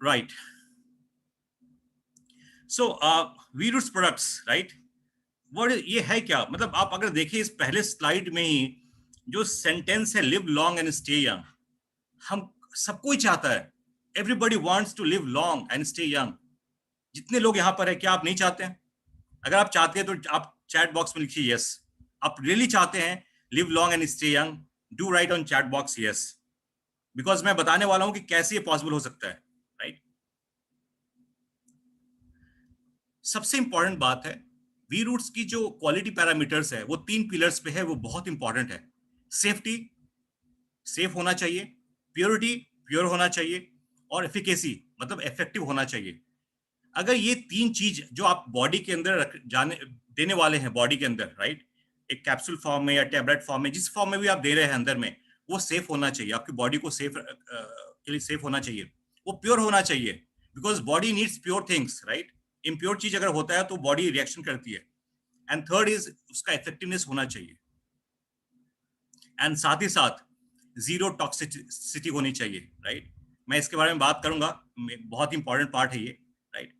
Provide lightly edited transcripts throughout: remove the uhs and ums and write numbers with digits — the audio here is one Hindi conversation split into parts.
Right. So we roots products, right, word ये है क्या, मतलब आप अगर देखिए इस पहले स्लाइड में ही जो सेंटेंस है live long and stay young, हम सब कोई चाहता है, everybody wants to live long and stay young. जितने लोग यहाँ पर है, क्या आप नहीं चाहते हैं? अगर आप चाहते हैं तो आप चैट बॉक्स में लिखिए यस। आप रियली चाहते हैं live long and stay young, do right on chat box yes, because मैं बताने वाला हूं कि कैसे ये पॉसिबल हो सकता है, राइट। सबसे इंपॉर्टेंट बात है, वी रूट्स की जो क्वालिटी पैरामीटर्स है वो 3 पिलर्स पे है, वो बहुत इंपॉर्टेंट है। सेफ्टी, सेफ होना चाहिए, प्योरिटी, प्योर होना चाहिए, और एफिकेसी मतलब इफेक्टिव होना चाहिए। अगर ये 3 चीज जो आप बॉडी के अंदर जाने देने वाले हैं, बॉडी के अंदर, राइट, एक कैप्सूल फॉर्म में या टैबलेट फॉर्म में, जिस फॉर्म में भी आप दे रहे हैं अंदर में, वो सेफ होना चाहिए, आपकी बॉडी को सेफ के लिए सेफ होना चाहिए। वो प्योर होना चाहिए, because body needs pure things, right. Impure चीज अगर होता है तो बॉडी रिएक्शन करती है। एंड थर्ड इज उसका इफेक्टिवनेस होना चाहिए। एंड साथ ही साथ जीरो टॉक्सिसिटी होनी चाहिए, राइट। मैं इसके बारे में बात करूंगा, बहुत इंपॉर्टेंट पार्ट है ये, राइट।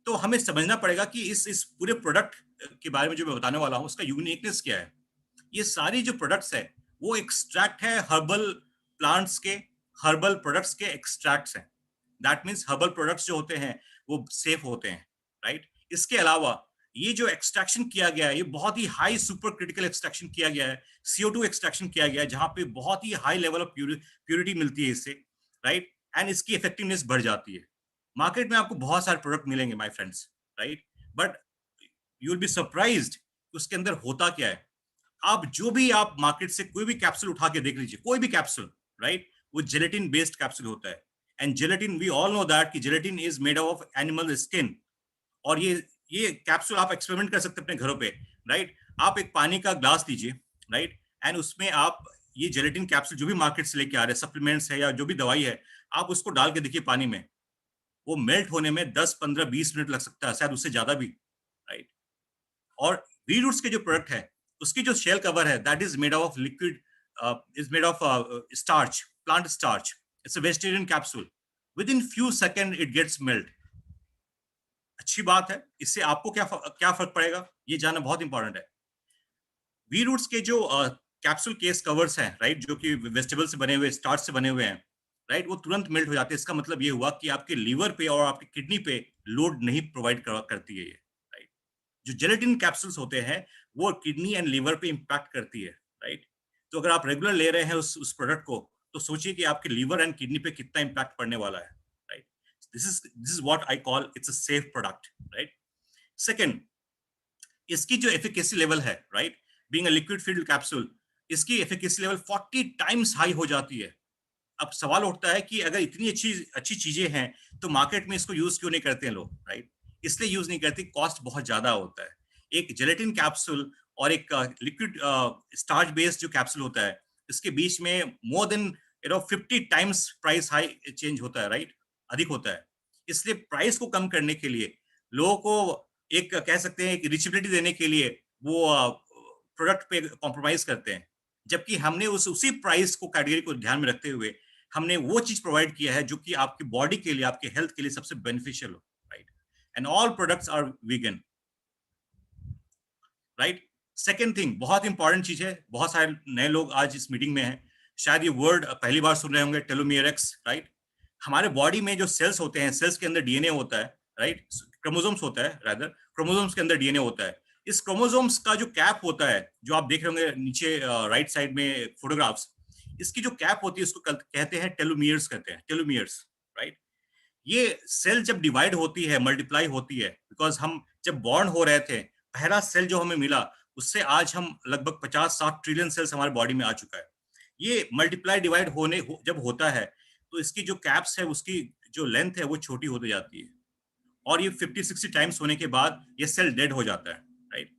तो हमें समझना पड़ेगा कि इस पूरे प्रोडक्ट के बारे में जो मैं बताने वाला हूँ उसका यूनिकनेस क्या है। ये सारी जो प्रोडक्ट्स है वो एक्सट्रैक्ट है हर्बल प्लांट्स के, हर्बल प्रोडक्ट्स के एक्सट्रैक्ट्स हैं। दैट मीन्स हर्बल प्रोडक्ट्स जो होते हैं वो सेफ होते हैं, राइट। इसके अलावा ये जो एक्सट्रैक्शन किया गया है, ये बहुत ही हाई सुपर क्रिटिकल एक्सट्रैक्शन किया गया है, CO2 एक्सट्रैक्शन किया गया है, जहां पे बहुत ही हाई लेवल ऑफ प्योरिटी मिलती है इससे, राइट। एंड इसकी इफेक्टिवनेस बढ़ जाती है। मार्केट में आपको बहुत सारे प्रोडक्ट मिलेंगे my friends, right, but you will be surprised उसके अंदर होता क्या है। आप जो भी आप मार्केट से कोई भी कैप्सूल उठा के देख लीजिए, कोई भी कैप्सूल, राइट, वो जेलेटिन बेस्ड कैप्सूल होता है। And gelatin, we all know that कि gelatin is made of animal skin. और ये कैप्सूल आप एक्सपेरिमेंट कर सकते हैं अपने घरों पे, राइट। आप एक पानी का ग्लास लीजिए, राइट, एंड उसमें आप ये जेलेटिन कैप्सूल जो भी मार्केट से लेके आ रहे हैं, सप्लीमेंट्स है या जो भी दवाई है, आप उसको डाल के देखिए पानी में, वो मेल्ट होने में 10, 15, 20 मिनट लग सकता है, शायद उससे ज्यादा भी, राइट। और वी रूट्स के जो प्रोडक्ट है, उसकी जो शेल कवर है, that is made of liquid, is made of starch, plant starch. It's a vegetarian capsule. Within few second it gets melt. अच्छी बात है, इससे आपको क्या फर्क पड़ेगा, ये जानना बहुत इंपॉर्टेंट है। वी रूट्स के जो कैप्सूल केस कवर्स हैं, राइट, जो कि वेजिटेबल से बने हुए, स्टार्च से बने हुए हैं, राइट, वो तुरंत मेल्ट हो जाते हैं। इसका मतलब ये हुआ कि आपके लीवर पे और आपकी किडनी पे लोड नहीं प्रोवाइड करती है ये, राइट। जो जेलेटिन कैप्सूल्स होते हैं वो किडनी एंड लीवर पे इंपैक्ट करती है, राइट। तो अगर आप रेगुलर ले रहे हैं उस प्रोडक्ट को, तो सोचिए कि आपके लीवर एंड किडनी पे कितना इंपैक्ट पड़ने वाला है, right. This is what I call it's a safe product, right. Second, इसकी जो एफिकेसी लेवल है, right, being a liquid field capsule, इसकी एफिकेसी लेवल 40 टाइम्स हाई हो जाती है। अब सवाल उठता है कि अगर इतनी अच्छी अच्छी चीजें हैं तो मार्केट में इसको यूज क्यों नहीं करते हैं लोग, राइट। इसलिए यूज नहीं करते, कॉस्ट बहुत ज्यादा होता है। एक जेलेटिन कैप्सूल और एक लिक्विड स्टार्च बेस्ड जो कैप्सूल होता है, इसके बीच में more than 50 times price high change होता है, राइट, अधिक होता है। इसलिए प्राइस को कम करने के लिए, लोगों को एक कह सकते हैं एक रिचेबिलिटी देने के लिए, वो प्रोडक्ट पे कॉम्प्रोमाइज करते हैं। जबकि हमने उसी प्राइस को, कैटेगरी को ध्यान में रखते हुए हमने वो चीज प्रोवाइड किया है जो कि आपकी बॉडी के लिए, आपके हेल्थ के लिए सबसे बेनिफिशियल हो, right. And all products are vegan, right. Second thing, बहुत इंपॉर्टेंट चीज है, बहुत सारे नए लोग आज इस मीटिंग में हैं, शायद ये वर्ड पहली बार सुन रहे होंगे, टेलोमियरेक्स, राइट। हमारे बॉडी में जो सेल्स होते हैं, सेल्स के अंदर डीएनए होता है, राइट, क्रोमोसोम्स होता है, रादर क्रोमोसोम्स के अंदर डीएनए होता है। इस क्रोमोसोम्स का जो कैप होता है, जो आप देख रहे होंगे नीचे राइट साइड में फोटोग्राफ्स, इसकी जो कैप होती है उसको कहते हैं टेलोमियर्स, कहते हैं टेलोमियर्स, राइट। ये सेल जब डिवाइड होती है, मल्टीप्लाई होती है, बिकॉज हम जब बॉर्न हो रहे थे, पहला सेल जो हमें मिला, उससे आज हम लगभग 50-60 ट्रिलियन सेल्स हमारे बॉडी में आ चुका है। ये मल्टीप्लाई डिवाइड जब होता है, तो इसकी जो कैप्स है, उसकी जो लेंथ है वो छोटी होती जाती है, और ये 50-60 टाइम्स होने के बाद ये सेल डेड हो जाता है, राइट।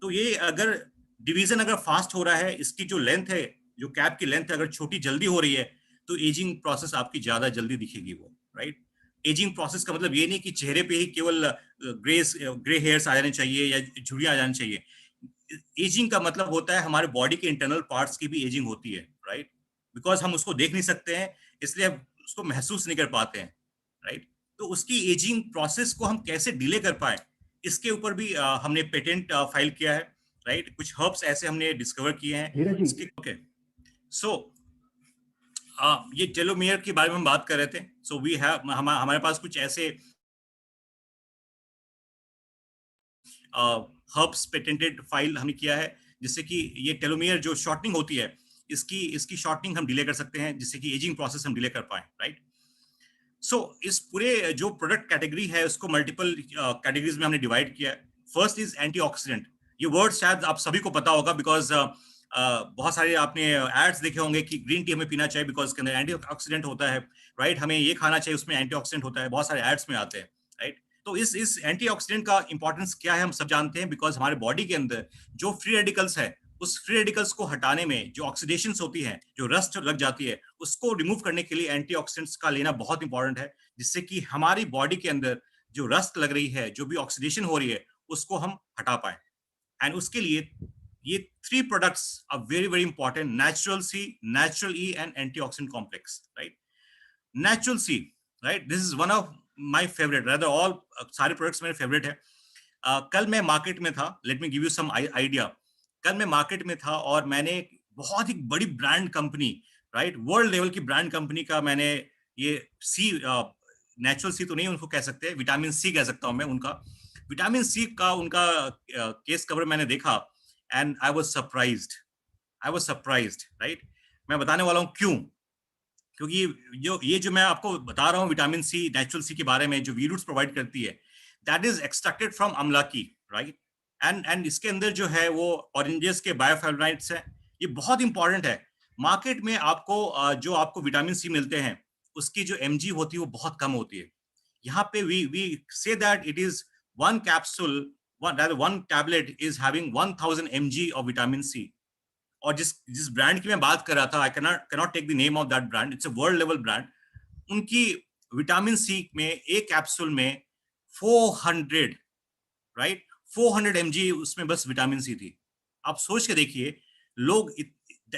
तो ये अगर डिवीजन अगर फास्ट हो रहा है, इसकी जो लेंथ है, जो कैप की लेंथ है, अगर छोटी जल्दी हो रही है, तो एजिंग प्रोसेस आपकी ज्यादा जल्दी दिखेगी वो, राइट। एजिंग प्रोसेस का मतलब ये नहीं कि चेहरे पे ही केवल ग्रे हेयर्स आ जाने चाहिए या झुर्रियां आ जानी चाहिए। एजिंग का मतलब होता है हमारे बॉडी के इंटरनल पार्ट्स की भी एजिंग होती है, राइट। बिकॉज हम उसको देख नहीं सकते हैं, इसलिए हम उसको महसूस नहीं कर पाते हैं, राइट। तो उसकी एजिंग प्रोसेस को हम कैसे डिले कर पाए, इसके ऊपर भी हमने पेटेंट फाइल किया है, राइट। कुछ हर्ब्स ऐसे हमने डिस्कवर किए हैं धीरज जी। इसके। ओके, सो ये टेलोमेयर के बारे में हम बात कर रहे थे। सो वी हैव, हमारे पास कुछ ऐसे हर्ब्स पेटेंटेड फाइल हमने किया है, जिससे कि ये टेलोमेयर जो शॉर्टनिंग होती है, इसकी इसकी शॉर्टनिंग हम डिले कर सकते हैं, जिससे कि एजिंग प्रोसेस हम डिले कर पाए, राइट। सो इस पूरे जो प्रोडक्ट कैटेगरी है उसको मल्टीपल कैटेगरीज में हमने डिवाइड किया है। First is antioxidant. ये वर्ड शायद आप सभी को पता होगा, बिकॉज बहुत सारे आपने एड्स देखे होंगे कि ग्रीन टी हमें पीना चाहिए बिकॉज उसके अंदर एंटीऑक्सीडेंट होता है, राइट। हमें ये खाना चाहिए, उसमें एंटीऑक्सीडेंट होता है, बहुत सारे एड्स में आते हैं, राइट। तो इस एंटीऑक्सीडेंट का इंपॉर्टेंस क्या है हम सब जानते हैं, बिकॉज हमारे बॉडी के अंदर जो फ्री रेडिकल्स है, उस फ्री रेडिकल्स को हटाने में जो ऑक्सीडेशन होती है, जो रस्ट लग जाती है, उसको रिमूव करने के लिए एंटीऑक्सीडेंट्स का लेना बहुत इंपॉर्टेंट है, जिससे कि हमारी बॉडी के अंदर जो रस्ट लग रही है, जो भी ऑक्सीडेशन हो रही है, उसको हम हटा पाए। एंड उसके लिए ये 3 products are very very important: natural C, natural E and antioxidant complex, right. Natural C, right, this is one of my favourite, rather all सारे प्रोडक्ट्स मेरे फेवरेट है। कल मैं मार्केट में था, let me give you some idea. कल मैं मार्केट में था और मैंने बहुत ही बड़ी brand company, right, world level की ब्रांड कंपनी का मैंने ये सी, नेचुरल सी तो नहीं उनको कह सकते, विटामिन सी कह सकता हूं मैं उनका, विटामिन सी का उनका केस कवर मैंने देखा, and I was surprised, right. मैं बताने वाला हूं क्यों। क्योंकि जो मैं आपको बता रहा हूँ विटामिन सी, नेचुरल सी के बारे में, जो वी रूट्स प्रोवाइड करती है, that is extracted from amalaki, right. And इसके अंदर जो है वो ऑरेंजेस के बायोफ्लोवोनाइड्स है। ये बहुत इंपॉर्टेंट है। मार्केट में आपको जो आपको विटामिन सी मिलते हैं, उसकी जो एमजी होती है वो बहुत कम होती है। यहाँ पे we say that it is one capsule, one tablet is having 1000 mg of vitamin C. और जिस जिस ब्रांड की मैं बात कर रहा था, I cannot take the name of that brand, it's a world level brand. उनकी विटामिन सी में एक कैप्सूल में 400, राइट, 400 mg उसमें बस विटामिन सी थी। आप सोच के देखिए, लोग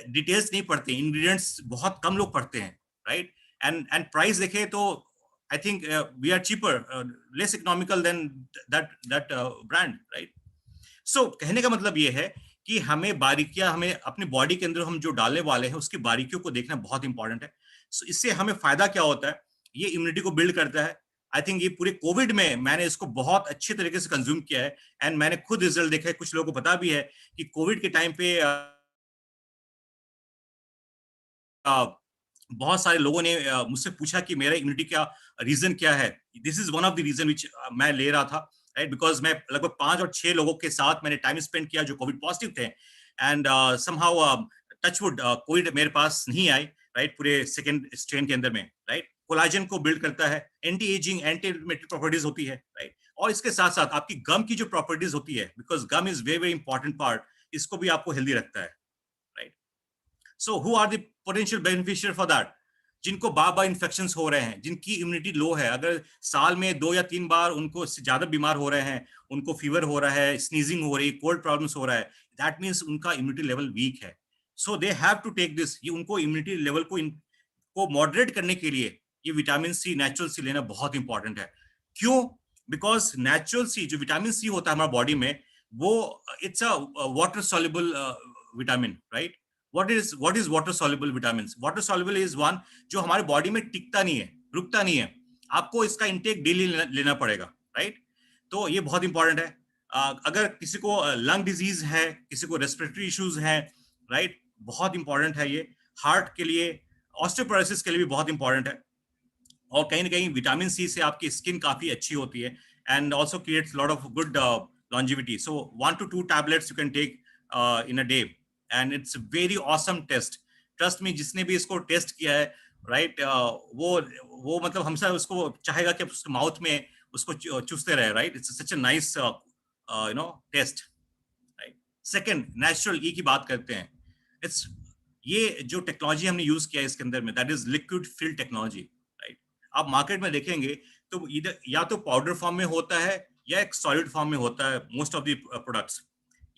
डिटेल्स नहीं पढ़ते, इंग्रेडिएंट्स बहुत कम लोग पढ़ते हैं, राइट। एंड प्राइस देखें तो I think we are cheaper, less economical than that brand, right. So कहने का मतलब ये है कि हमें बारीकियां, हमें अपनी बॉडी के अंदर हम जो डालने वाले हैं उसकी बारीकियों को देखना बहुत इंपॉर्टेंट है। सो इससे हमें फायदा क्या होता है, ये इम्यूनिटी को बिल्ड करता है। आई थिंक ये पूरे कोविड में मैंने इसको बहुत अच्छी तरीके से कंज्यूम किया है, एंड मैंने खुद रिजल्ट देखा है। कुछ लोगों को पता भी है कि कोविड के टाइम पे बहुत सारे लोगों ने मुझसे पूछा कि मेरा इम्यूनिटी का रीजन क्या है। This is one of the reason which मैं ले रहा था, राइट, बिकॉज मैं लगभग 5 और 6 लोगों के साथ मैंने टाइम स्पेंड किया जो कोविड पॉजिटिव थे, एंड समहाउ टचवुड कोविड मेरे पास नहीं आई, राइट, पूरे सेकेंड स्ट्रेन के अंदर में, राइट। कोलाजन को बिल्ड करता है, anti ageing, anti inflammatory properties होती है, राइट। और इसके साथ साथ आपकी गम की जो प्रॉपर्टीज होती है, because gum is very very important part, इसको भी आपको हेल्दी रखता है, right. So who are the potential beneficiary for that? जिनको बार बार इन्फेक्शन हो रहे हैं, जिनकी इम्यूनिटी लो है, अगर साल में 2 या 3 बार उनको ज्यादा बीमार हो रहे हैं, उनको फीवर हो रहा है, स्नीजिंग हो रही है, कोल्ड प्रॉब्लम्स हो रहा है, दैट मीन्स उनका इम्यूनिटी लेवल वीक है। So they have to take this. ये उनको इम्यूनिटी लेवल को मॉडरेट करने के लिए ये विटामिन सी, नेचुरल सी लेना बहुत इंपॉर्टेंट है। क्यों? बिकॉज नेचुरल सी, जो विटामिन सी होता है हमारे बॉडी में, वो it's a water soluble vitamin, right. what is water soluble vitamins? Water soluble is one जो हमारे बॉडी में टिकता नहीं है, रुकता नहीं है, आपको इसका इंटेक डेली लेना पड़ेगा, राइट। तो ये बहुत इंपॉर्टेंट है। अगर किसी को लंग डिजीज है, किसी को रेस्पिरेटरी इश्यूज है, राइट, बहुत इंपॉर्टेंट है ये। हार्ट के लिए, ऑस्टियोपोरोसिस के लिए भी बहुत इंपॉर्टेंट है। और कहीं ना कहीं विटामिन सी से आपकी स्किन काफी अच्छी होती है, and also creates lot of good longevity. So 1 to 2 tablets you can take in a day, and it's a very awesome test. Trust me, जिसने भी इसको टेस्ट किया है, राइट, वो मतलब हमसे उसको चाहेगा कि उसके माउथ में उसको चूसते रहे, right. It's such a nice taste, right. Second, natural E की बात करते हैं। इट्स ये जो टेक्नोलॉजी हमने यूज किया है इसके अंदर में, that is liquid fill technology, right. आप मार्केट में देखेंगे तो इधर या तो पाउडर फॉर्म में होता है या एक सॉलिड फॉर्म में होता है मोस्ट ऑफ द प्रोडक्ट्स।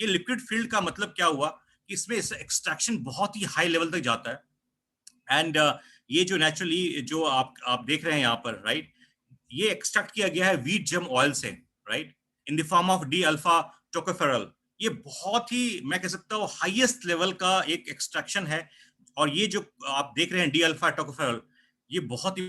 ये लिक्विड फील्ड का मतलब क्या हुआ कि इसमें एक्सट्रैक्शन बहुत ही हाई लेवल तक जाता है, एंड ये जो नेचुरली जो आप देख रहे हैं यहाँ पर, राइट, ये एक्सट्रैक्ट किया गया है व्हीट जर्म ऑयल से, right, in the form of D alpha tocopherol. ये बहुत ही, मैं कह सकता हूँ, हाईएस्ट लेवल का एक एक्सट्रैक्शन है। और ये जो आप देख रहे हैं डी अल्फा टोकोफेरॉल, ये बहुत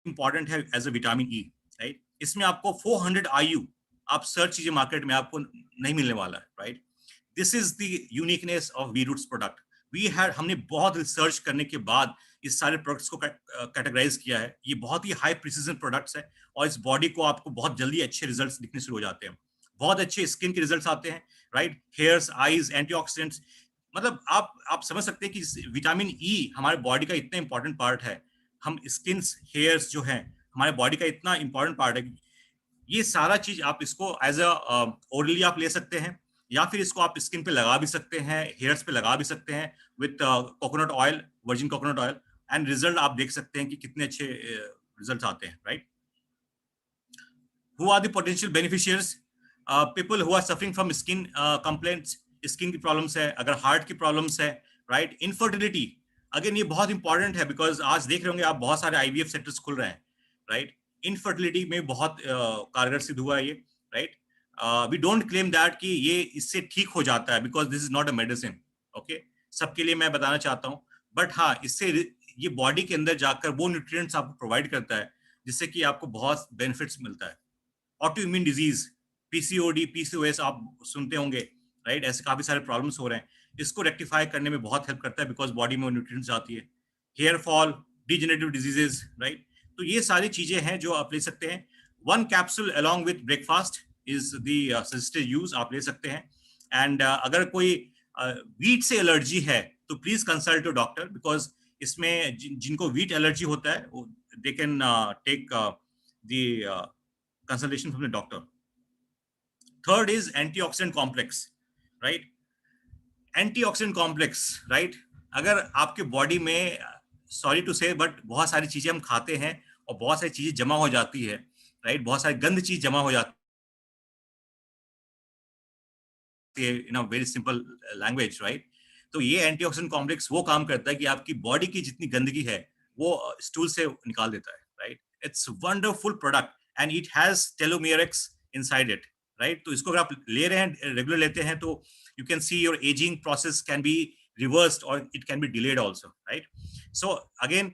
इंपॉर्टेंट है as a vitamin E, right. इसमें आपको 400 आईयू, आप सर्च कीजिए मार्केट में, आपको नहीं मिलने वाला है, right. This is the uniqueness of V Roots product. हमने बहुत रिसर्च करने के बाद इस सारे प्रोडक्ट्स को कैटेगराइज किया है। ये बहुत ही हाई प्रिसीजन प्रोडक्ट्स है, और इस बॉडी को आपको बहुत जल्दी अच्छे रिजल्ट्स दिखने शुरू हो जाते हैं, बहुत अच्छे स्किन के रिजल्ट्स आते हैं, राइट। हेयर्स, आईज, एंटीऑक्सीडेंट्स, मतलब आप समझ सकते हैं कि विटामिन ई हमारे बॉडी का इतना इंपॉर्टेंट पार्ट है। हम स्किन, हेयर्स जो हैं हमारे बॉडी का इतना इंपॉर्टेंट पार्ट है। ये सारा चीज आप इसको एज अ ओरली आप ले सकते हैं, या फिर इसको आप स्किन पे लगा भी सकते हैं, हेयर्स पे लगा भी सकते हैं with coconut oil, virgin coconut oil, and result आप देख सकते हैं कि कितने अच्छे रिजल्ट आते हैं, right. Who are the potential beneficiaries? People who are suffering from skin complaints, skin की प्रॉब्लम्स है, अगर हार्ट की प्रॉब्लम्स है, राइट। इनफर्टिलिटी, अगेन ये बहुत इंपॉर्टेंट है, बिकॉज आज देख रहे होंगे आप बहुत सारे आईवीएफ सेंटर्स खुल रहे हैं, राइट। इनफर्टिलिटी में बहुत कारगर सिद्ध हुआ है ये, right. We don't claim that कि ये इससे ठीक हो जाता है, because this is not a medicine, okay. सबके लिए मैं बताना चाहता हूँ, बट हाँ, इससे ये बॉडी के अंदर जाकर वो न्यूट्रिएंट्स आपको प्रोवाइड करता है, जिससे कि आपको बहुत बेनिफिट्स मिलता है। Auto immune disease, PCOD, PCOS आप सुनते होंगे, राइट। ऐसे काफी सारे प्रॉब्लम्स हो रहे हैं, इसको रेक्टिफाई करने में बहुत हेल्प करता है, बिकॉज बॉडी में न्यूट्रिएंट्स जाती है। Hair fall, degenerative diseases, right. तो ये सारी चीजें हैं जो आप ले सकते हैं। One capsule along with breakfast is the suggested use, आप ले सकते हैं। एंड अगर कोई वीट से एलर्जी है तो please consult your doctor, because इसमें जिनको वीट एलर्जी होता है they can take the consultation from the doctor. Third is antioxidant complex, right? Antioxidant complex, right? अगर आपके बॉडी में, सॉरी टू से, बट बहुत सारी चीजें हम खाते हैं और बहुत सारी चीजें जमा हो जाती है, राइट। बहुत सारी गंद चीज जमा हो जाती है in a very simple language, right. तो ये एंटीऑक्सीडेंट कॉम्प्लेक्स वो काम करता है कि आपकी बॉडी की जितनी गंदगी है वो स्टूल से निकाल देता है, right. It's wonderful product and it has telomerex inside it, right. तो इसको अगर आप ले रहे हैं, रेगुलर लेते हैं, तो you can see your aging process can be reversed और it can be delayed also, right. So again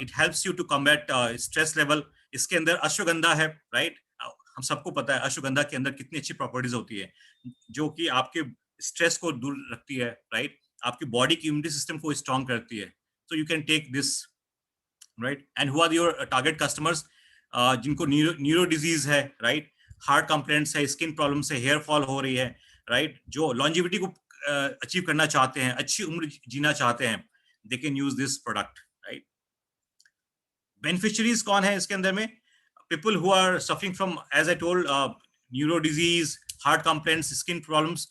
it helps you to combat stress level. इसके अंदर अश्वगंधा है, राइट। हम सबको पता है अश्वगंधा के अंदर कितनी अच्छी प्रॉपर्टीज होती है, जो कि आपके स्ट्रेस को दूर रखती है, राइट। आपकी बॉडी की इम्यूनिटी सिस्टम को स्ट्रॉन्ग करती है। So you can take this, right. And who are your target customers? जिनको न्यूरो डिजीज है, राइट, हार्ट कंप्लेंट्स है, स्किन प्रॉब्लम है, हेयर फॉल हो रही है, राइट, जो लॉन्जिविटी को अचीव करना चाहते हैं, अच्छी उम्र जीना चाहते हैं, they can use this product, right. Beneficiaries कौन है इसके अंदर में? People who are suffering from, as I told, neuro disease, heart complaints, skin problems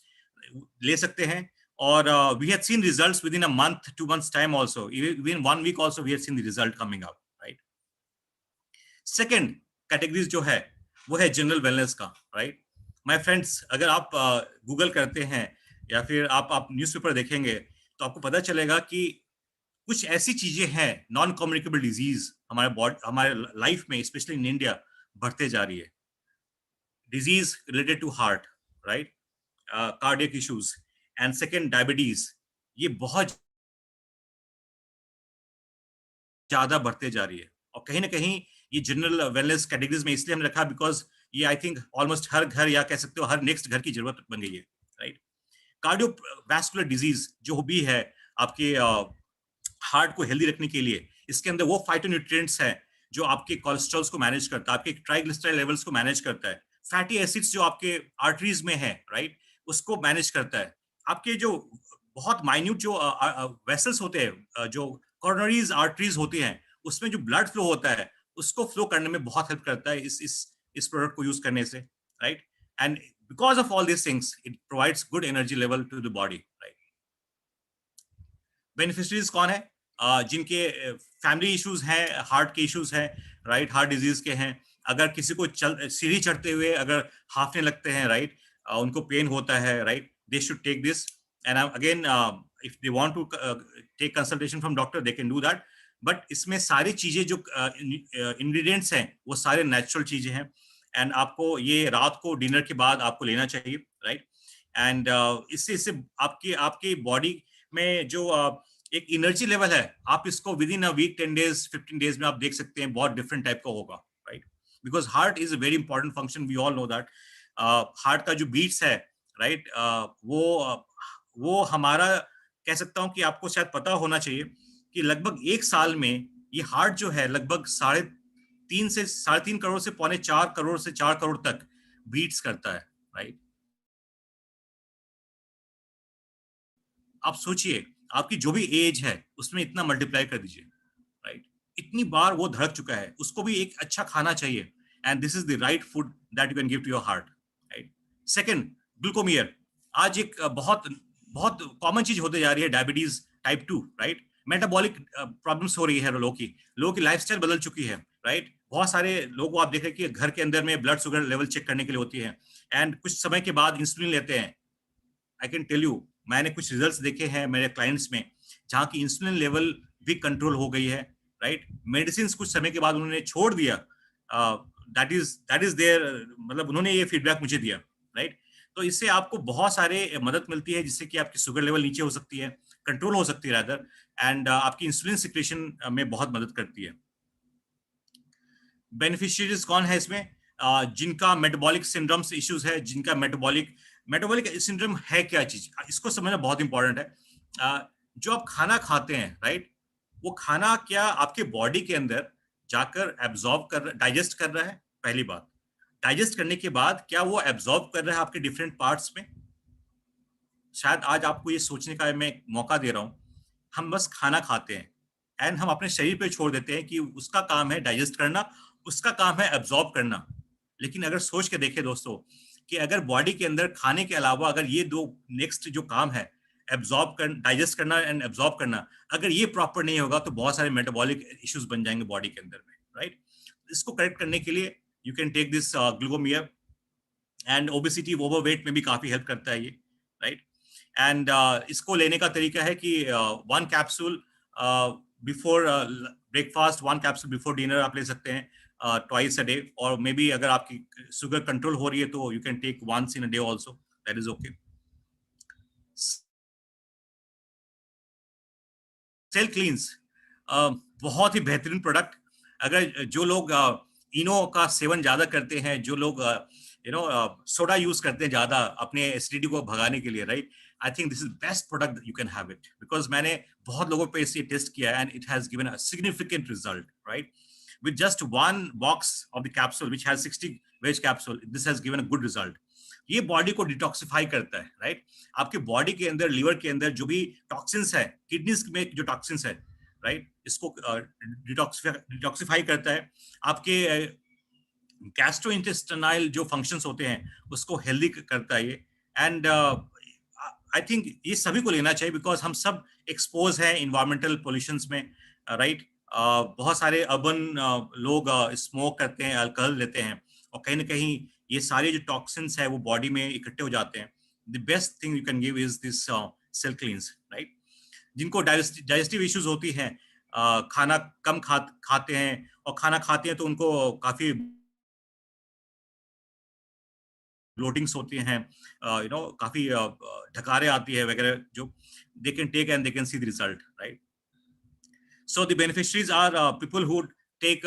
ले सकते हैं। और we had seen results within a month, 2 months time also, even 1 week also we had seen the result coming out, right. Second categories जो है वो है जनरल वेलनेस का, राइट। माय फ्रेंड्स, अगर आप गूगल करते हैं या फिर आप न्यूज़पेपर देखेंगे, तो आपको पता चलेगा कि कुछ ऐसी चीजें हैं, नॉन कम्युनिकेबल डिजीज हमारे बॉडी, हमारे लाइफ में, स्पेशली इन इंडिया, बढ़ते जा रही है। Disease related to heart, right, cardiac issues, and second diabetes, ये बहुत ज्यादा बढ़ते जा रही है। और कहीं ना कहीं ये जनरल वेलनेस कैटेगरीज में इसलिए हमने रखा, बिकॉज ये आई थिंक ऑलमोस्ट हर घर, या कह सकते हो हर नेक्स्ट घर की जरूरत बन गई है, राइट। कार्डियोवैस्कुलर डिजीज जो भी है आपके हार्ट को हेल्दी रखने के लिए, इसके अंदर वो फाइटोन्यूट्रिएंट्स हैं जो आपके कोलेस्ट्रॉल्स को मैनेज करता है, आपके ट्राइग्लिसराइड लेवल्स को मैनेज करता है, फैटी एसिड्स जो आपके आर्टरीज में है, राइट, उसको मैनेज करता है। आपके जो बहुत माइन्यूट जो वेसल्स होते हैं, जो कॉर्नरीज आर्टरीज होती हैं, उसमें जो ब्लड फ्लो होता है, उसको फ्लो करने में बहुत हेल्प करता है इस प्रोडक्ट को यूज करने से, right. And because of all this things it provides good energy level to the body, right. Beneficiaries कौन है? जिनके फैमिली इश्यूज हैं, हार्ट के इश्यूज हैं, राइट, हार्ट डिजीज के हैं। अगर किसी को सीढ़ी चढ़ते हुए अगर हाफने लगते हैं, राइट, उनको पेन होता है, right, they should take this. And again, if they want to take consultation from doctor, they can do that. But इसमें सारी चीजें जो इंग्रेडिएंट्स हैं वो सारे नेचुरल चीजें हैं, एंड आपको ये रात को डिनर के बाद आपको लेना चाहिए, राइट। एंड इससे इससे आपकी आपकी बॉडी में जो एक एनर्जी लेवल है, आप इसको within a week 10 days 15 days में आप देख सकते हैं बहुत डिफरेंट टाइप का होगा, right. Because heart is a very important function, we all know that. Heart का जो बीट्स है, राइट, वो हमारा, कह सकता हूँ कि आपको शायद पता होना चाहिए कि लगभग एक साल में ये हार्ट जो है लगभग 3.5 से 3.5 करोड़ से 4.25 करोड़ से 4 करोड़ तक बीट्स करता है, राइट। आप सोचिए, आपकी जो भी एज है उसमें इतना मल्टीप्लाई कर दीजिए, राइट। इतनी बार वो धड़क चुका है, उसको भी एक अच्छा खाना चाहिए, and this is the right food that you can give to your heart, right. Second, ग्लूकोमियर। आज एक बहुत बहुत कॉमन चीज होते जा रही है, diabetes type 2, right. Metabolic problems हो रही है लोगों की लाइफस्टाइल बदल चुकी है, राइट। बहुत सारे लोगों को आप देख रहे हैं कि घर के अंदर में ब्लड शुगर लेवल चेक करने के लिए होती है, एंड कुछ समय के बाद इंसुलिन लेते हैं। आई कैन टेल यू, मैंने कुछ रिजल्ट्स देखे हैं मेरे क्लाइंट्स में जहाँ की इंसुलिन लेवल भी कंट्रोल हो गई है, राइट। मेडिसिन कुछ समय के बाद उन्होंने छोड़ दिया, दैट इज देयर, मतलब उन्होंने ये फीडबैक मुझे दिया, राइट। तो इससे आपको बहुत सारे मदद मिलती है, जिससे कि आपकी शुगर लेवल नीचे हो सकती है, कंट्रोल हो सकती है रादर, एंड आपकी इंसुलिन सिक्रेशन में बहुत मदद करती है। बेनिफिशियरीज कौन है इसमें? जिनका मेटाबॉलिक सिंड्रोम्स इश्यूज है, जिनका मेटाबॉलिक मेटाबॉलिक सिंड्रोम है क्या चीज, इसको समझना बहुत इंपॉर्टेंट है। जो आप खाना खाते हैं, राइट, वो खाना क्या आपके बॉडी के अंदर जाकर एब्जॉर्ब कर, डाइजेस्ट कर रहा है? पहली बात, डाइजेस्ट करने के बाद क्या वो एब्जॉर्ब कर रहा है आपके डिफरेंट पार्ट्स में? शायद आज आपको ये सोचने का मैं मौका दे रहा हूँ। हम बस खाना खाते हैं एंड हम अपने शरीर पे छोड़ देते हैं कि उसका काम है डाइजेस्ट करना, उसका काम है एब्जॉर्ब करना। लेकिन अगर सोच के देखें दोस्तों, कि अगर बॉडी के अंदर खाने के अलावा अगर ये दो नेक्स्ट जो काम है, एब्जॉर्ब कर डाइजेस्ट करना एंड एब्जॉर्ब करना, अगर ये प्रॉपर नहीं होगा तो बहुत सारे मेटाबॉलिक इश्यूज बन जाएंगे बॉडी के अंदर में, राइट। इसको करेक्ट करने के लिए यू कैन टेक दिस ग्लूकोमियर, एंड ओबेसिटी ओवरवेट में भी काफी हेल्प करता है ये, राइट। एंड इसको लेने का तरीका है कि 1 capsule before breakfast, 1 capsule before dinner आप ले सकते हैं, ट्वाइस अ डे, और मे बी अगर आपकी शुगर कंट्रोल हो रही है तो you can take once in a day also, that is okay. Cell cleanse, बहुत ही बेहतरीन प्रोडक्ट। अगर जो लोग इनो का सेवन ज्यादा करते हैं, जो लोग सोडा यूज करते हैं ज्यादा अपने एसिडिटी को भगाने के लिए, right, I think this is best product you can have it, because मैंने बहुत लोगों पे इसे टेस्ट किया and it has given a significant result, right. with just one box of the capsule which has 60 veg capsule, this has given a good result. ये बॉडी को डिटॉक्सिफाई करता है, राइट। आपके बॉडी के अंदर, लीवर के अंदर जो भी टॉक्सिन्स है, किडनीज में जो टॉक्सिन्स है, राइट, इसको डिटॉक्सिफाई करता है। आपके गैस्ट्रोइंटेस्टाइनल जो फंक्शंस होते हैं उसको हेल्दी करता है ये। एंड आई थिंक ये सभी को लेना चाहिए, बिकॉज हम सब एक्सपोज हैं इन्वायरमेंटल पोल्यूशंस में, राइट। बहुत सारे अर्बन लोग स्मोक करते हैं, अल्कोहल लेते हैं, और कहीं ना कहीं ये सारे जो टॉक्सिन्स है वो बॉडी में इकट्ठे हो जाते हैं। The best thing you can give is this cell cleanse, right. जिनको डाइजेस्टिव इश्यूज होती हैं, खाना कम खाते हैं, और खाना खाते हैं तो उनको काफी ब्लोटिंग्स होती हैं, काफी ढकारे आती है वगैरह, जो they can take and they can see the result, right. So the beneficiaries are people who take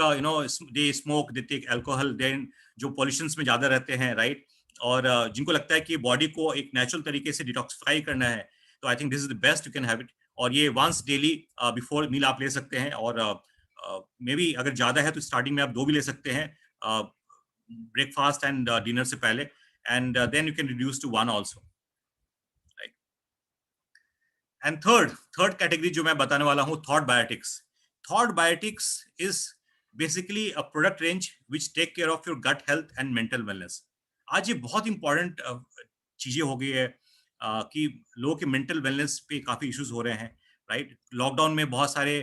they smoke, they take alcohol, then जो pollutions में ज्यादा रहते हैं, right, और जिनको लगता है कि बॉडी को एक नेचुरल तरीके से डिटॉक्सिफाई करना है, तो I think this is the best you can have it. और ये वंस डेली बिफोर मील आप ले सकते हैं, और मे बी अगर ज्यादा है तो स्टार्टिंग में आप 2 भी ले सकते हैं, ब्रेकफास्ट एंड डिनर से पहले, and then you can reduce to 1 also. And third category जो मैं बताने वाला हूँ, thought biotics. Thought biotics is basically a product range which take care of your gut health and mental wellness. आज ये बहुत इंपॉर्टेंट चीजें हो गई है, कि लोगों के मेंटल वेलनेस पे काफी इश्यूज हो रहे हैं, राइट। लॉकडाउन में बहुत सारे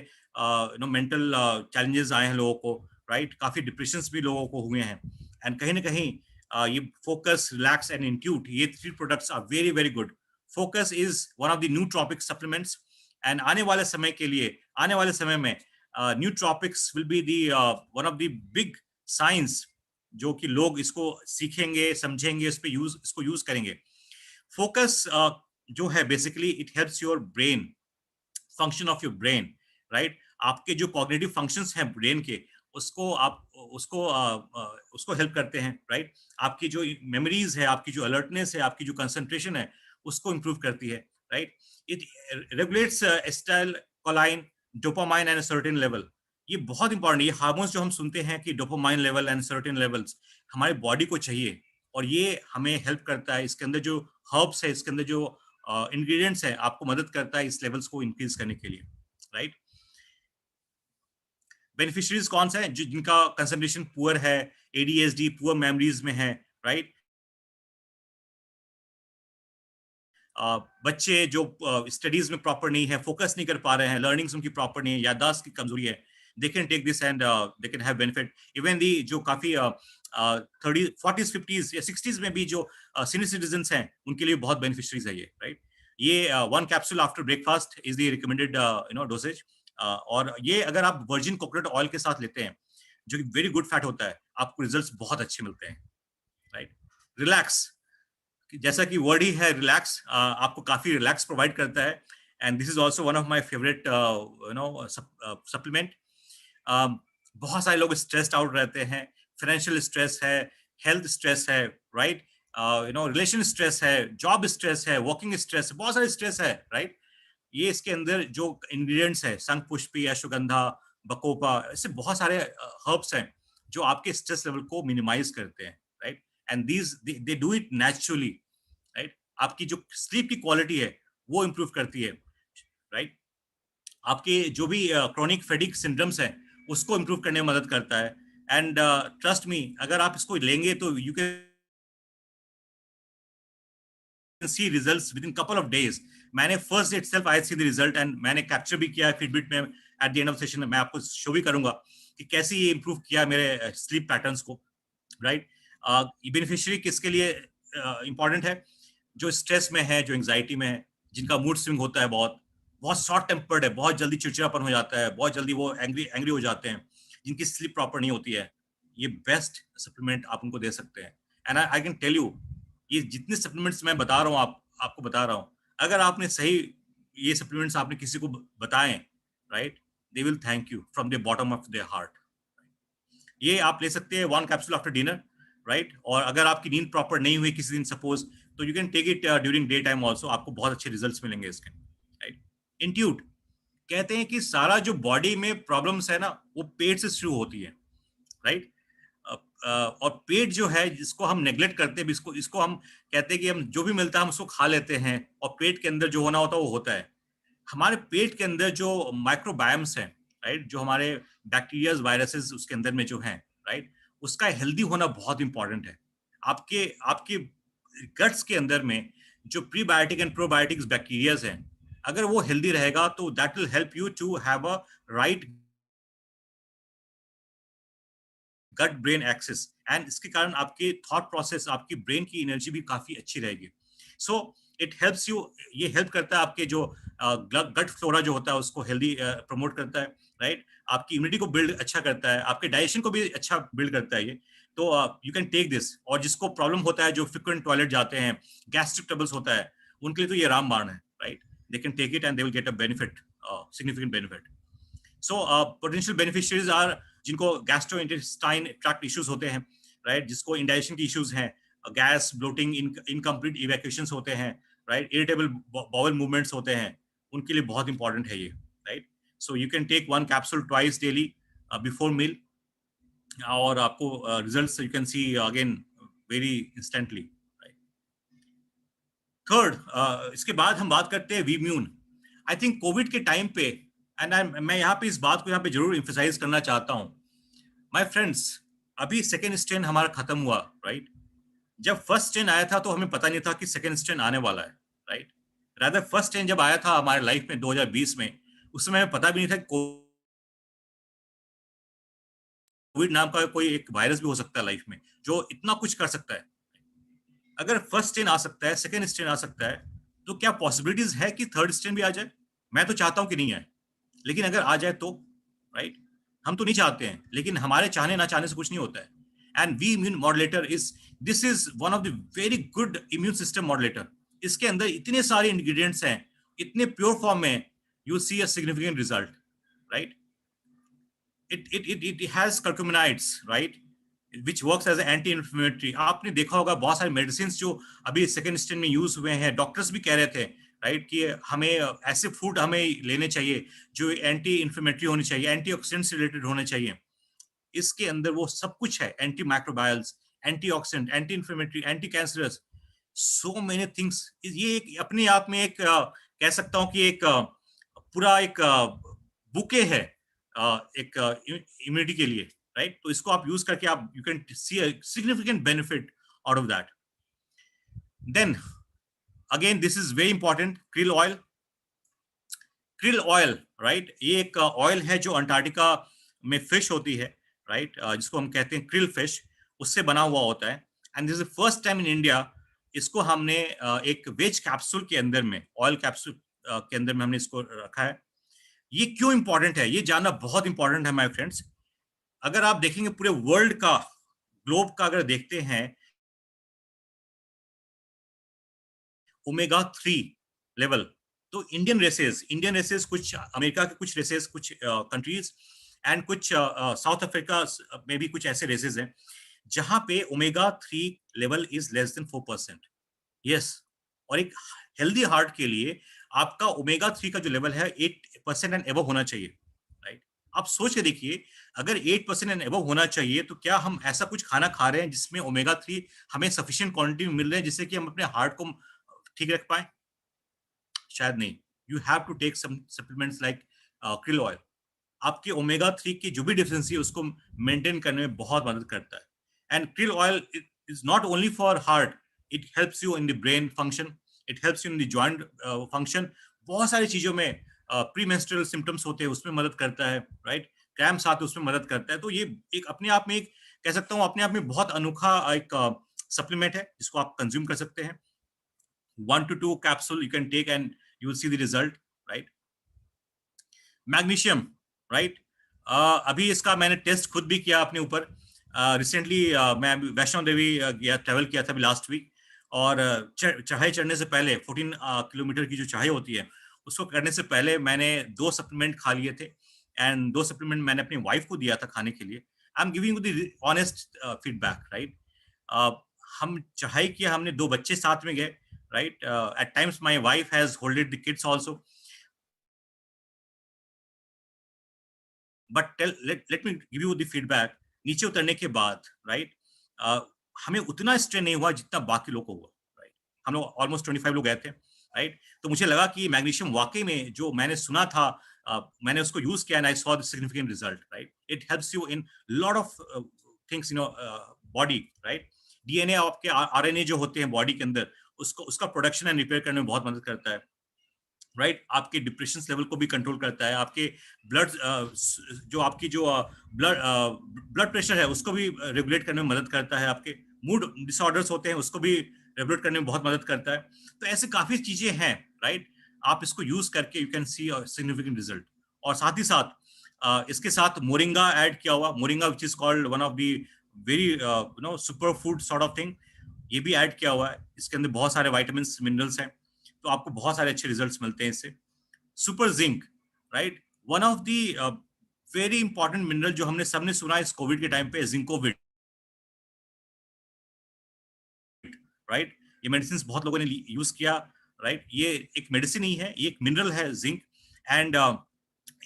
मेंटल चैलेंजेस आए हैं लोगों को, राइट। काफी डिप्रेशन भी लोगों को हुए हैं, एंड कहीं ना कहीं ये फोकस, रिलैक्स एंड इंट्यूट, ये 3 products are very very good. Focus is one of the nootropic supplements, and आने वाले समय के लिए, आने वाले समय में nootropics will be the one of the big science जो कि लोग इसको सीखेंगे, समझेंगे, इसको यूज करेंगे. फोकस जो है basically it helps your brain, function of your brain, right. आपके जो कॉग्निटिव फंक्शंस हैं ब्रेन के, उसको आप उसको हेल्प करते हैं, राइट. आपकी जो मेमोरीज है, आपकी जो अलर्टनेस है, आपकी जो कंसंट्रेशन है, उसको इंप्रूव करती है, right. It regulates acetyl कोलाइन, dopamine and certain level. ये बहुत इंपॉर्टेंट, ये हार्मोन्स जो हम सुनते हैं कि dopamine level and certain levels हमारी बॉडी को चाहिए, और ये हमें हेल्प करता है. इसके अंदर जो हर्ब्स है, इसके अंदर जो इंग्रेडिएंट्स है, आपको मदद करता है इस लेवल्स को इंक्रीज करने के लिए, राइट. बेनिफिशियरीज कौन से हैं? जिनका कंसंट्रेशन पुअर है, एडीएसडी, पुअर मेमोरीज में है, राइट. बच्चे जो स्टडीज में प्रॉपर नहीं है, फोकस नहीं कर पा रहे हैं, लर्निंग्स उनकी प्रॉपर नहीं है, याददाश्त की कमजोरी है, they can take this and they can have benefit. Even the जो काफी 30, 40s, 50s या 60s में भी जो सीनियर सिटीजन्स हैं, उनके लिए बहुत बेनिफिशरीज है ये, राइट. ये 1 capsule after breakfast is the recommended dosage. और ये अगर आप वर्जिन कोकोनट ऑयल के साथ लेते हैं, जो कि वेरी गुड फैट होता है, आपको रिजल्ट्स बहुत अच्छे मिलते हैं, राइट. रिलैक्स, जैसा कि वर्ड ही है रिलैक्स, आपको काफी रिलैक्स प्रोवाइड करता है. And this is also one of my favourite supplement. बहुत सारे लोग स्ट्रेस्ड आउट रहते हैं, फाइनेंशियल स्ट्रेस है, हेल्थ स्ट्रेस है, राइट. रिलेशन स्ट्रेस है, जॉब स्ट्रेस है, वर्किंग स्ट्रेस है, बहुत सारे स्ट्रेस है, राइट. ये इसके अंदर जो इंग्रेडिएंट्स है, शंखपुष्पी, अश्वगंधा, बकोपा, ऐसे बहुत सारे हर्ब्स हैं जो आपके स्ट्रेस लेवल को मिनिमाइज करते हैं, right. And these they do it naturally, right. आपकी जो स्लीप की क्वालिटी है वो इंप्रूव करती है, राइट. आपके जो भी क्रॉनिक फेडिक सिंड्रोम्स हैं उसको इंप्रूव करने में मदद करता है. एंड ट्रस्ट मी, अगर आप इसको लेंगे तो you can see results within couple of days. मैंने first day itself I see the result and मैंने कैप्चर भी किया फिटबिट में. At the end of session मैं आपको शो भी करूंगा कि कैसे ये इंप्रूव किया मेरे स्लीप पैटर्न्स को, राइट. बेनिफिशियरी किसके लिए इंपॉर्टेंट है? जो स्ट्रेस में है, जो एंजाइटी में है, जिनका मूड स्विंग होता है, बहुत बहुत शॉर्ट टेम्पर्ड है, बहुत जल्दी चिड़चिड़ापन हो जाता है, बहुत जल्दी वो एंग्री हो जाते हैं, जिनकी स्लीप प्रॉपर नहीं होती है, ये बेस्ट सप्लीमेंट आप उनको दे सकते हैं. And I can tell you, ये जितने सप्लीमेंट्स मैं बता रहा हूँ, आपको बता रहा हूँ, अगर आपने सही ये सप्लीमेंट्स आपने किसी को बताएं, right, they will thank you from the bottom of their heart. ये आप ले सकते हैं 1 कैप्सूल आफ्टर डिनर, राइट. और अगर आपकी नींद प्रॉपर नहीं हुई किसी दिन सपोज, तो you can take it during day time also, आपको बहुत अच्छे रिजल्ट्स मिलेंगे इसके, राइट. इंट्यूट कहते हैं कि सारा जो बॉडी में प्रॉब्लम्स है ना, वो पेट से शुरू होती है, राइट. और पेट जो है, जिसको हम नेग्लेक्ट करते हैं, इसको हम कहते हैं कि हम जो भी मिलता है हम उसको खा लेते हैं, और पेट के अंदर जो होना होता है वो होता है. हमारे पेट के अंदर जो माइक्रोबायोम्स हैं, राइट, जो हमारे बैक्टीरियाज, वायरसेस उसके अंदर में जो हैं, राइट, उसका हेल्दी होना बहुत इंपॉर्टेंट है. आपके आपके गट्स के अंदर में जो प्रीबायोटिक एंड प्रोबायोटिक्स बैक्टीरियाज हैं, अगर वो हेल्दी रहेगा तो that will help you to have a right gut brain axis, and इसके कारण आपके थॉट प्रोसेस, आपकी ब्रेन की एनर्जी भी काफी अच्छी रहेगी. सो इट हेल्प्स यू, ये हेल्प करता है आपके जो गट फ्लोरा जो होता है उसको हेल्दी प्रमोट करता है, राइट. आपकी इम्यूनिटी को बिल्ड अच्छा करता है, आपके डाइजेशन को भी अच्छा बिल्ड करता है ये. तो यू कैन टेक दिस. और जिसको प्रॉब्लम होता है, जो फ्रिक्वेंट टॉयलेट जाते हैं, गैस्ट्रिक ट्रबल्स होता है, उनके लिए तो ये रामबाण है, right. They can take it and they will get a benefit, significant benefit. So potential beneficiaries are जिनको गैस्ट्रोइंटेस्टाइन ट्रैक्ट इश्यूज होते हैं, राइट, जिसको इंडाइजेशन की इश्यूज हैं, गैस, ब्लोटिंग, इनकम्प्लीट इवैक्यूएशंस होते हैं, राइट, इरिटेबल बाउल मूवमेंट्स होते हैं, उनके लिए बहुत इंपॉर्टेंट है ये, right. So you can take 1 capsule twice daily before meal, और आपको results you can see again very instantly, right. Third, इसके बाद हम बात करते हैं वीम्यून. आई थिंक कोविड के टाइम पे, एंड मैं यहाँ पे इस बात को यहाँ पे जरूर एम्फसाइज करना चाहता हूँ, माय फ्रेंड्स, अभी सेकेंड स्ट्रेन हमारा खत्म हुआ, राइट. जब फर्स्ट स्ट्रेन आया था तो हमें पता नहीं था कि सेकेंड स्ट्रेन आने वाला है, राइट. रादर फर्स्ट स्ट्रेन जब आया था हमारे लाइफ में 2020 में, उस समय हमें पता भी नहीं था कोविड नाम का कोई एक वायरस भी हो सकता है लाइफ में जो इतना कुछ कर सकता है. अगर फर्स्ट स्ट्रेन आ सकता है, सेकेंड स्ट्रेन आ सकता है, तो क्या पॉसिबिलिटीज है कि थर्ड स्ट्रेन भी आ जाए? मैं तो चाहता हूं कि नहीं आए, लेकिन अगर आ जाए तो राइट? हम तो नहीं चाहते हैं, लेकिन हमारे चाहने ना चाहने से कुछ नहीं होता है। And V immune modulator is this is one of the very good immune system modulator. इसके अंदर इतने सारे इंग्रेडिएंट्स हैं, इतने प्योर फॉर्म में, you see a significant result, right? It has curcuminoids, right, which works as an anti-inflammatory. आपने देखा होगा बहुत सारे मेडिसिन जो अभी सेकेंड स्टेज में यूज हुए हैं, डॉक्टर्स भी कह रहे थे, राइट, कि हमें ऐसे फूड हमें लेने चाहिए जो एंटी इन्फ्लेमेटरी होने चाहिए, एंटीऑक्सीडेंट से रिलेटेड होने चाहिए। इसके अंदर वो सब कुछ है, anti microbials, antioxidant, anti inflammatory, anti cancerous, so many things. ये एक अपने आप में एक कह सकता हूँ कि एक पूरा एक बुके है एक इम्यूनिटी के लिए, राइट? तो इसको आप यूज करके आप you can see a significant benefit out of that. Then again this is very important, krill oil. krill oil, right, ये एक ऑयल है जो अंटार्कटिका में फिश होती है, राइट, जिसको हम कहते हैं krill फिश, उससे बना हुआ होता है। And this is first time in India इसको हमने एक वेज कैप्सूल के अंदर में, ऑयल कैप्सूल के अंदर में हमने इसको रखा है। ये क्यों इंपॉर्टेंट है, ये जानना बहुत इंपॉर्टेंट है माय फ्रेंड्स। अगर आप देखेंगे पूरे वर्ल्ड का, ग्लोब का अगर देखते हैं, ओमेगा 3 लेवल, तो इंडियन रेसेस, कुछ अमेरिका के कुछ रेसेस, कुछ कंट्रीज एंड कुछ साउथ अफ्रीका में भी कुछ ऐसे रेसेस हैं जहां पे omega 3 level is less than 4%। Yes, और एक हेल्दी हार्ट के लिए आपका ओमेगा 3 का जो लेवल है 8% एंड एबव होना चाहिए, राइट? आप सोच के देखिए, अगर 8% एंड एबव होना चाहिए, तो क्या हम ऐसा कुछ खाना खा रहे हैं जिसमें ओमेगा 3 हमें सफिशिएंट क्वांटिटी में मिल रहे हैं जिससे कि हम अपने हार्ट को ठीक रख पाए? शायद नहीं। You have to take some supplements like krill oil. आपके ओमेगा 3 की जो भी डिफिशिएंसी है उसको मेंटेन करने में बहुत मदद करता है। And krill oil is not only for heart, it helps you in the brain function, it helps you in the joint function. बहुत सारी चीजों में प्रीमेंस्ट्रुअल सिम्टम्स होते हैं उसमें मदद करता है, राइट? क्रैम्प्स आते हैं उसमें मदद करता है। तो ये एक अपने आप में एक कह सकता हूँ अपने आप में बहुत अनोखा एक सप्लीमेंट है जिसको आप कंज्यूम कर सकते हैं। 1 to 2 capsule you can take and you will see the result, right? Magnesium, right, अभी इसका मैंने टेस्ट खुद भी किया अपने ऊपर। रिसेंटली मैं वैष्णो देवी गया, ट्रेवल किया था अभी लास्ट वीक, और चढ़ाई चढ़ने से पहले 14 किलोमीटर की जो चढ़ाई होती है उसको करने से पहले मैंने 2 सप्लीमेंट खा लिए थे, एंड 2 सप्लीमेंट मैंने अपनी वाइफ को दिया था खाने के लिए। I am giving you the honest feedback, right? हम चढ़ाई किया, हमने 2 बच्चे साथ में गए, right, at times my wife has holded the kids also, but let me give you the feedback। नीचे उतरने के बाद, right, हमें उतना स्ट्रेन नहीं हुआ जितना बाकी लोगों को हुआ, right? हम लोग ऑलमोस्ट 25 लोग गए थे, राइट? तो मुझे लगा कि मैग्नीशियम वाकई में जो मैंने सुना था, मैंने उसको यूज किया and I saw the significant result, right? It helps you in lot of things, body, right? DNA, आपके आरएनए जो होते हैं बॉडी के अंदर, उसको उसका प्रोडक्शन एंड रिपेयर करने में बहुत मदद करता है, राइट? आपके डिप्रेशन लेवल को भी कंट्रोल करता है, आपके ब्लड जो आपकी जो ब्लड प्रेशर है उसको भी रेगुलेट करने में मदद करता है, आपके मूड डिसऑर्डर्स होते हैं उसको भी रेगुलेट करने में बहुत मदद करता है। तो ऐसे काफी चीजें हैं, राइट? आप इसको यूज करके you can C significant result. और साथ ही साथ इसके साथ मोरिंगा ऐड किया हुआ, moringa which is called one of the very super food sort of thing, ये भी ऐड किया हुआ है। इसके अंदर बहुत सारे वाइटामिन मिनरल्स हैं, तो आपको बहुत सारे अच्छे रिजल्ट्स मिलते हैं इससे। Super zinc, right, one of the very important mineral जो हमने सबने सुना इस कोविड के टाइम पे, जिंकोविट, राइट? ये मेडिसिन बहुत लोगों ने यूज किया, राइट? ये एक मेडिसिन ही है, ये एक मिनरल है जिंक, एंड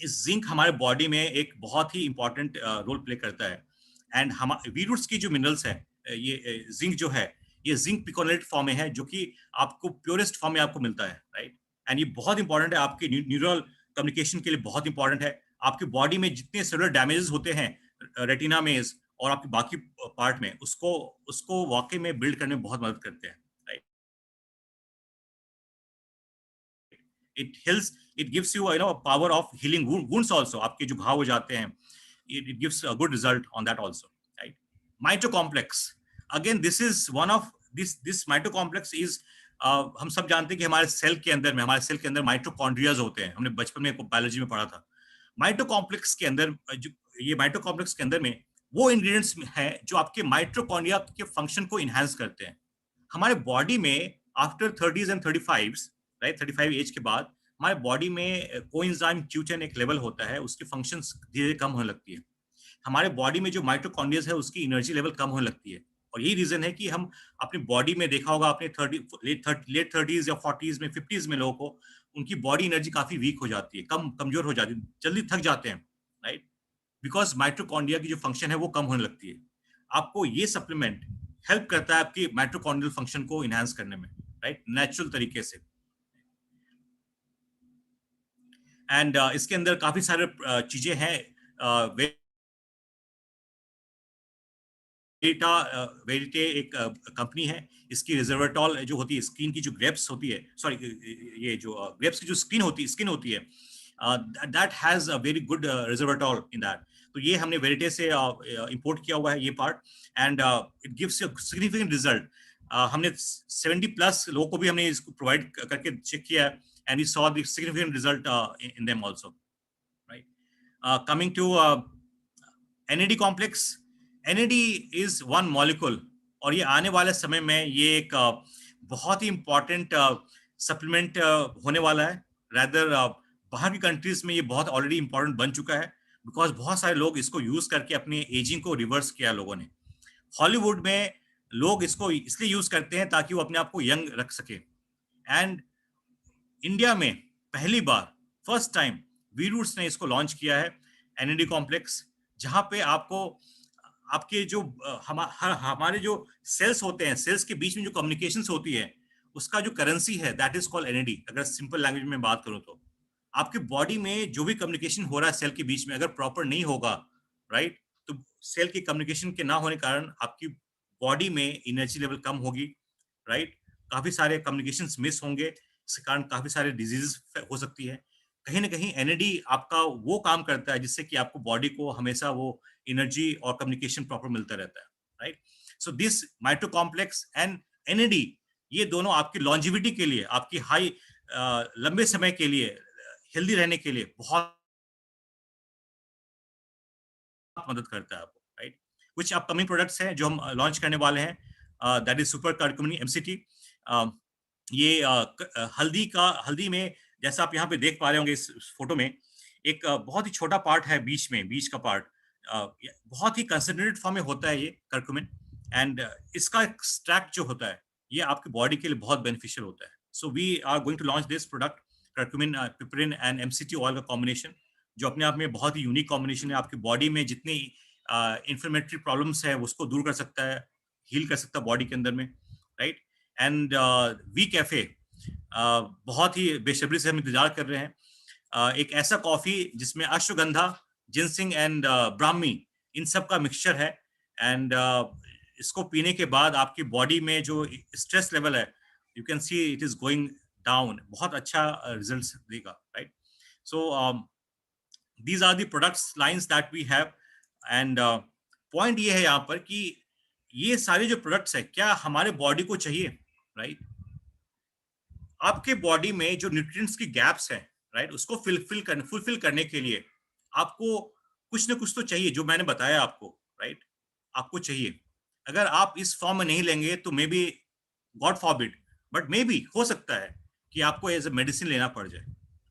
इस जिंक हमारे बॉडी में एक बहुत ही इंपॉर्टेंट रोल प्ले करता है। एंड हम वीरूट्स की जो मिनरल्स है, ये जिंक जो है, ये जिंक पिकोनेट फॉर्म में है, जो कि आपको प्योरेस्ट फॉर्म में आपको मिलता है, राइट? एंड ये बहुत इंपॉर्टेंट है आपके न्यूरल कम्युनिकेशन के लिए, बहुत इंपॉर्टेंट है। आपकी बॉडी में जितने सेलुलर डैमेजेस होते हैं रेटिना में और आपके बाकी पार्ट में, उसको उसको वाकई में बिल्ड करने में बहुत मदद करते हैं, right? It helps, it gives you power of healing wounds also, आपके जो घाव हो जाते हैं, it gives a good result on that also, right? Mitocomplex, again this is one of this mitocomplex is हम सब जानते हैं कि हमारे सेल के अंदर में, हमारे सेल के अंदर माइटोकॉन्ड्रियाज होते हैं, हमने बचपन में बायोलॉजी में पढ़ा था। माइटो कॉम्प्लेक्स के अंदर जो ये माइटो कॉम्प्लेक्स के अंदर में वो इंग्रेडिएंट्स है जो आपके माइटोकॉन्ड्रिया के फंक्शन को इनहांस करते हैं। हमारे बॉडी में after 30s and 35, right, 35 as के बाद हमारे बॉडी में कोएंजाइम Q10 एक लेवल होता है, उसकी फंक्शंस धीरे कम होने लगती है। हमारे बॉडी में जो माइटोकॉन्ड्रिया है उसकी एनर्जी लेवल कम होने लगती है, और यही रीजन है कि हम अपनी बॉडी में देखा होगा आपने 30 लेट 30s या 40s में 50s में लोगों को उनकी बॉडी एनर्जी काफी वीक हो जाती है, कमजोर हो जाती है, जल्दी थक जाते हैं, राइट, बिकॉज माइटोकॉन्ड्रिया की जो फंक्शन है वो कम होने लगती है। आपको ये सप्लीमेंट हेल्प करता है आपकी माइटोकॉन्ड्रियल फंक्शन को इनहांस करने में, राइट, नेचुरल तरीके से। एंड इसके अंदर काफी सारे चीजें हैं। वेरिटे एक कंपनी है, इसकी रिजर्वाटॉल जो होती है, स्किन की जो ग्रेप्स होती है, सॉरी, ये जो ग्रेप्स की जो स्किन होती है, that has a very good resveratrol in that. तो ये हमने वेरिटे से इंपोर्ट किया हुआ है ये part, and it gives a significant result. हमने 70+ लोगों को भी हमने इसको प्रोवाइड करके चेक किया है, and we saw the significant result in them also, right. Coming to NAD complex, NAD is one molecule, और ये आने वाले समय में ये एक बहुत ही इंपॉर्टेंट सप्लीमेंट होने वाला है। रैदर बाहर की कंट्रीज में ये बहुत ऑलरेडी इंपॉर्टेंट बन चुका है, बिकॉज बहुत सारे लोग इसको यूज करके अपने एजिंग को रिवर्स किया लोगों ने। हॉलीवुड में लोग इसको इसलिए यूज करते हैं ताकि वो अपने आप को यंग रख सके, एंड इंडिया में पहली बार, फर्स्ट टाइम, वी रूट्स ने इसको लॉन्च किया है, NAD कॉम्प्लेक्स, जहां पे आपको आपके जो हमारे जो सेल्स होते हैं, सेल्स के बीच में जो कम्युनिकेशंस होती है, उसका जो करेंसी है दैट इज कॉल्ड NAD। अगर सिंपल लैंग्वेज में बात करूं तो आपके बॉडी में जो भी कम्युनिकेशन हो रहा है सेल के बीच में, अगर प्रॉपर नहीं होगा, राइट, तो सेल के कम्युनिकेशन के ना होने के कारण आपकी बॉडी में एनर्जी लेवल कम होगी, राइट, काफी सारे कम्युनिकेशंस मिस होंगे, इसके कारण काफी सारे डिजीजेस हो सकती है। कहीं ना कहीं NAD आपका वो काम करता है जिससे कि आपको बॉडी को हमेशा वो एनर्जी और कम्युनिकेशन प्रॉपर मिलता रहता है, right. So this माइटो complex and NAD, ये दोनों आपकी लॉन्जिविटी के लिए, आपकी हाई लंबे समय के लिए हेल्दी रहने के लिए बहुत मदद करता है आपको, राइट। कुछ अपकमिंग प्रोडक्ट्स हैं जो हम लॉन्च करने वाले हैं, that is super curcumin MCT। ये हल्दी में, जैसा आप यहाँ पे देख पा रहे होंगे इस फोटो में, एक बहुत ही छोटा पार्ट है बीच का पार्ट, बहुत ही कंसंट्रेटेड फॉर्म में होता है ये कर्कुमिन, एंड इसका एक्सट्रैक्ट जो होता है ये आपकी बॉडी के लिए बहुत बेनिफिशियल होता है। So we are going to launch this product, curcumin piperine and MCT oil का कॉम्बिनेशन, जो अपने आप में बहुत ही यूनिक कॉम्बिनेशन है। आपकी बॉडी में जितनी इन्फ्लेमेटरी प्रॉब्लम्स है उसको दूर कर सकता है, हील कर सकता है बॉडी के अंदर में, राइट। एंड वी कैफे बहुत ही बेसब्री से हम इंतजार कर रहे हैं, एक ऐसा कॉफी जिसमें अश्वगंधा, जिनसिंग एंड ब्राह्मी, इन सब का मिक्सचर है, एंड इसको पीने के बाद आपकी बॉडी में जो स्ट्रेस लेवल है, you can see it is going down, बहुत अच्छा रिजल्ट देगा, right. So these are the products lines that we have, and point ये है यहाँ पर कि ये सारे जो प्रोडक्ट्स है क्या हमारे बॉडी को चाहिए, राइट। आपके बॉडी में जो न्यूट्रिएंट्स की गैप्स हैं, राइट, उसको फुलफिल करने के लिए आपको कुछ ना कुछ तो चाहिए, जो मैंने बताया आपको, राइट, आपको चाहिए। अगर आप इस फॉर्म में नहीं लेंगे तो may be, God forbid, but may be हो सकता है कि आपको एज ए मेडिसिन लेना पड़ जाए,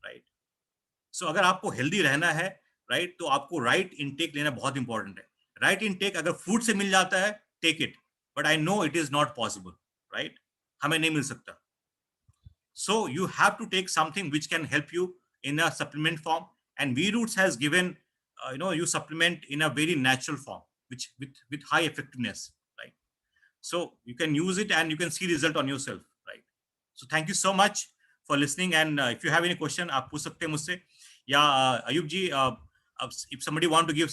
राइट। सो अगर आपको हेल्दी रहना है, राइट, तो आपको राइट इनटेक लेना बहुत इंपॉर्टेंट है। राइट इनटेक अगर फूड से मिल जाता है, take it, but I know it is not possible, right, हमें नहीं मिल सकता। So you have to take something which can help you in a supplement form, and V Roots has given you supplement in a very natural form, which with high effectiveness, right? So you can use it and you can see result on yourself, right? So thank you so much for listening, and if you have any question, आप पूछ सकते हैं मुझसे, या अयुब जी, if somebody want to give